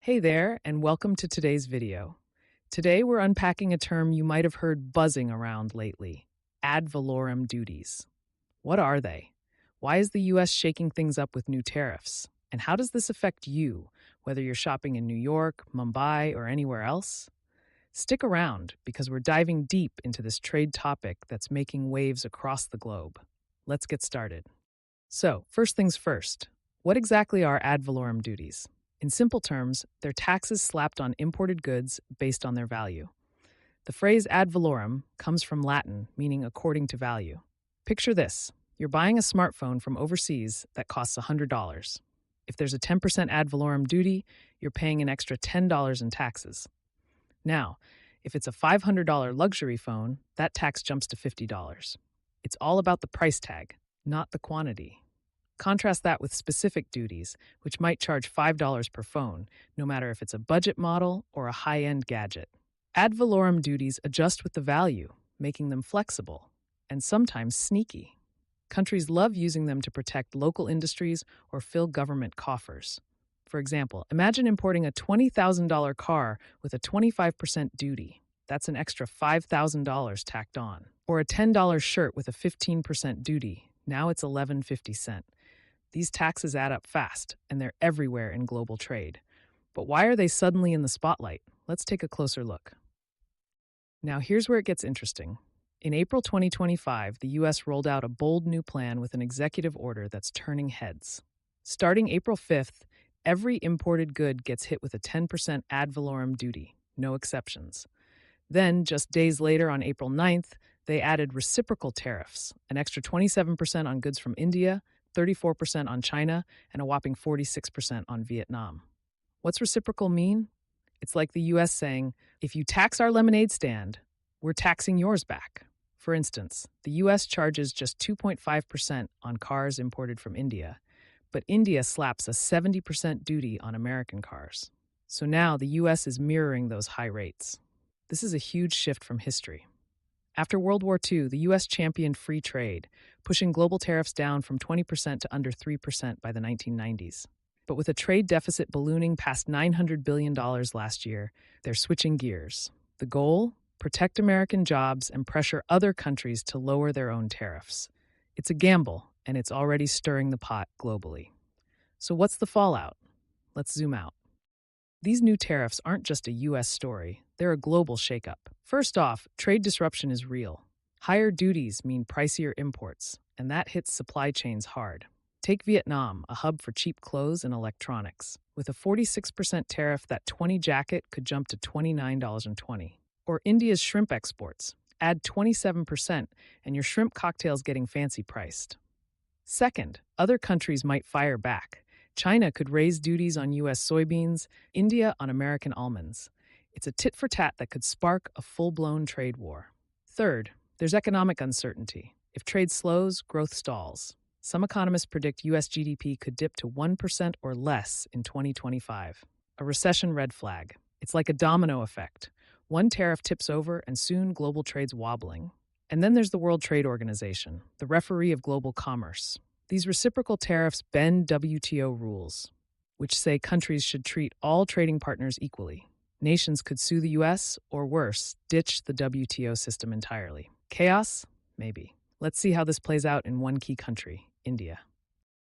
Hey there, and welcome to today's video. Today we're unpacking a term you might have heard buzzing around lately: ad valorem duties. What are they? Why is the US shaking things up with new tariffs? And how does this affect you, whether you're shopping in New York, Mumbai, or anywhere else? Stick around because we're diving deep into this trade topic that's making waves across the globe. Let's get started. So, first things first, what exactly are ad valorem duties? In simple terms, they're taxes slapped on imported goods based on their value. The phrase ad valorem comes from Latin, meaning according to value. Picture this: you're buying a smartphone from overseas that costs $100. If there's a 10% ad valorem duty, you're paying an extra $10 in taxes. Now, if it's a $500 luxury phone, that tax jumps to $50. It's all about the price tag, not the quantity. Contrast that with specific duties, which might charge $5 per phone, no matter if it's a budget model or a high-end gadget. Ad valorem duties adjust with the value, making them flexible and sometimes sneaky. Countries love using them to protect local industries or fill government coffers. For example, imagine importing a $20,000 car with a 25% duty. That's an extra $5,000 tacked on. Or a $10 shirt with a 15% duty. Now it's $11.50. These taxes add up fast, and they're everywhere in global trade. But why are they suddenly in the spotlight? Let's take a closer look. Now, here's where it gets interesting. In April 2025, the US rolled out a bold new plan with an executive order that's turning heads. Starting April 5th, every imported good gets hit with a 10% ad valorem duty, no exceptions. Then, just days later on April 9th, they added reciprocal tariffs, an extra 27% on goods from India, 34% on China, and a whopping 46% on Vietnam. What's reciprocal mean? It's like the US saying, if you tax our lemonade stand, we're taxing yours back. For instance, the US charges just 2.5% on cars imported from India, but India slaps a 70% duty on American cars. So now the US is mirroring those high rates. This is a huge shift from history. After World War II, the U.S. championed free trade, pushing global tariffs down from 20% to under 3% by the 1990s. But with a trade deficit ballooning past $900 billion last year, they're switching gears. The goal? Protect American jobs and pressure other countries to lower their own tariffs. It's a gamble, and it's already stirring the pot globally. So what's the fallout? Let's zoom out. These new tariffs aren't just a U.S. story, they're a global shakeup. First off, trade disruption is real. Higher duties mean pricier imports, and that hits supply chains hard. Take Vietnam, a hub for cheap clothes and electronics. With a 46% tariff, that 20 jacket could jump to $29.20. Or India's shrimp exports. Add 27%, and your shrimp cocktail's getting fancy priced. Second, other countries might fire back. China could raise duties on U.S. soybeans, India on American almonds. It's a tit-for-tat that could spark a full-blown trade war. Third, there's economic uncertainty. If trade slows, growth stalls. Some economists predict U.S. GDP could dip to 1% or less in 2025. A recession red flag. It's like a domino effect. One tariff tips over, and soon global trade's wobbling. And then there's the World Trade Organization, the referee of global commerce. These reciprocal tariffs bend WTO rules, which say countries should treat all trading partners equally. Nations could sue the US, or worse, ditch the WTO system entirely. Chaos? Maybe. Let's see how this plays out in one key country, India.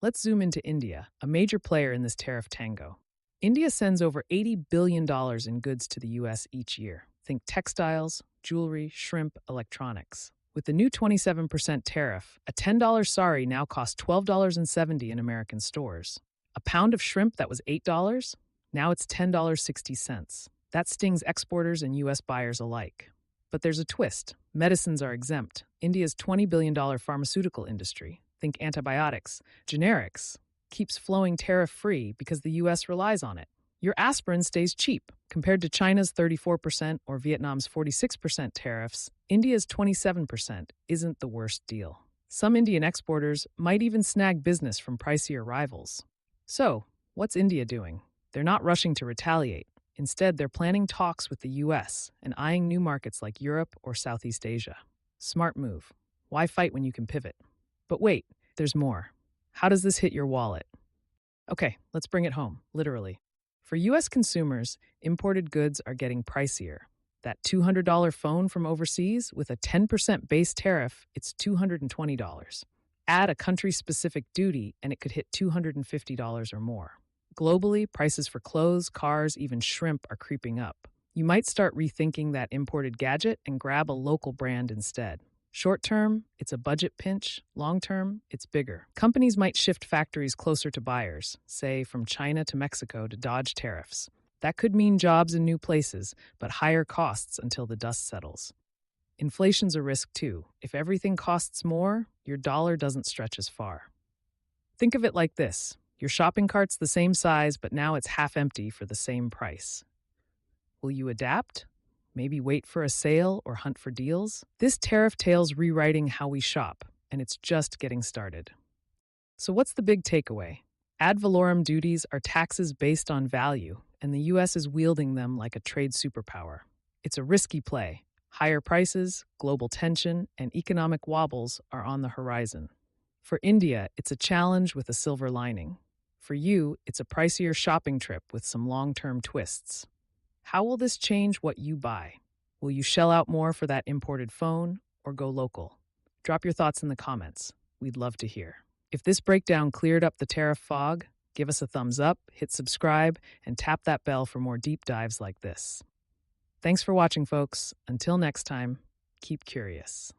Let's zoom into India, a major player in this tariff tango. India sends over $80 billion in goods to the US each year. Think textiles, jewelry, shrimp, electronics. With the new 27% tariff, a $10 sari now costs $12.70 in American stores. A pound of shrimp that was $8? Now it's $10.60. That stings exporters and U.S. buyers alike. But there's a twist. Medicines are exempt. India's $20 billion pharmaceutical industry, think antibiotics, generics, keeps flowing tariff-free because the U.S. relies on it. Your aspirin stays cheap. Compared to China's 34% or Vietnam's 46% tariffs, India's 27% isn't the worst deal. Some Indian exporters might even snag business from pricier rivals. So, what's India doing? They're not rushing to retaliate. Instead, they're planning talks with the US and eyeing new markets like Europe or Southeast Asia. Smart move. Why fight when you can pivot? But wait, there's more. How does this hit your wallet? Okay, let's bring it home, literally. For U.S. consumers, imported goods are getting pricier. That $200 phone from overseas with a 10% base tariff, it's $220. Add a country-specific duty, and it could hit $250 or more. Globally, prices for clothes, cars, even shrimp are creeping up. You might start rethinking that imported gadget and grab a local brand instead. Short term, it's a budget pinch. Long term, it's bigger. Companies might shift factories closer to buyers, say from China to Mexico to dodge tariffs. That could mean jobs in new places, but higher costs until the dust settles. Inflation's a risk too. If everything costs more, your dollar doesn't stretch as far. Think of it like this. Your shopping cart's the same size, but now it's half empty for the same price. Will you adapt? Maybe wait for a sale or hunt for deals? This tariff tale's rewriting how we shop, and it's just getting started. So what's the big takeaway? Ad valorem duties are taxes based on value, and the U.S. is wielding them like a trade superpower. It's a risky play. Higher prices, global tension, and economic wobbles are on the horizon. For India, it's a challenge with a silver lining. For you, it's a pricier shopping trip with some long-term twists. How will this change what you buy? Will you shell out more for that imported phone or go local? Drop your thoughts in the comments. We'd love to hear. If this breakdown cleared up the tariff fog, give us a thumbs up, hit subscribe, and tap that bell for more deep dives like this. Thanks for watching, folks. Until next time, keep curious.